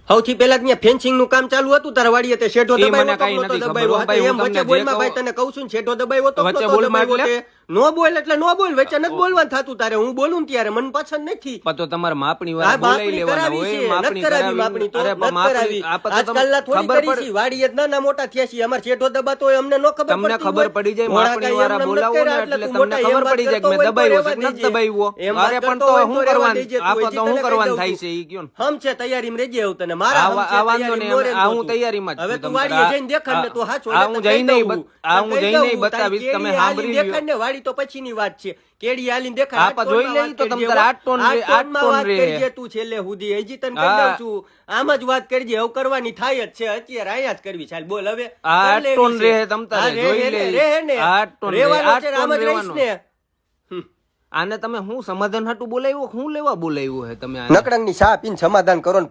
સૌથી પહેલા ત્યાં ફેન્સિંગ નું કામ ચાલુ હતું તારા વાડીએ તે શેઠો દબાવ્યો એમ વચ્ચે બોલમાં ભાઈ તને કહું છું શેઠો દબાવ્યો તો વચ્ચે બોલમાં એટલે નો બોલ એટલે નો બોલ વચ્ચે નથી બોલવાનું થતું તારે હું બોલું ને ત્યારે મને પસંદ નથી તો તમારે માપણી વાળા બોલાઈ લેવાના હોય માપણી કરાવી તો આજકાલના થોડી કરી છે વાડીએ નાના મોટા થયા છે અમાર શેઠો દબાતો હોય અમને નો ખબર તમને ખબર પડી જાય માપણી વાળા બોલાવો ને એટલે તમને ખબર પડી જાય કે મેં દબાવ્યો છે કે નથી દબાવ્યો મારે પણ તો શું કરવાનું આપો તો હું કરવાનું થાય છે ઈ કયો હમ છે તૈયારીમાં રેજે હું તને મારા આ વાંધો ને હું તૈયારીમાં હવે તું વાડીએ જઈને દેખાડ ને તું હાચો હું જઈને બતાવીશ તમે સાંભળી દેખાડ ને વાડી તો પછીની વાત છે કેડી આલીને દેખાડ આપા જોઈ લઈ તો તમ તાર 8 ટન રે તું છેલ્લે સુધી હજી તને કહી દઉં છું આમ જ વાત કરજે હવે કરવાની થાય જ છે અત્યારે આયા જ કરવી ચાલ બોલ હવે 8 ટન રે તમ તારે જોઈ લે 8 ટન રેવાનો છે આમ જ રહીશ ને આને તમે હું સમાધાન હાટું બોલાવ્યો હું લેવા બોલાવ્યો હે તમે નકડંગની શા પીને સમાધાન કરો ને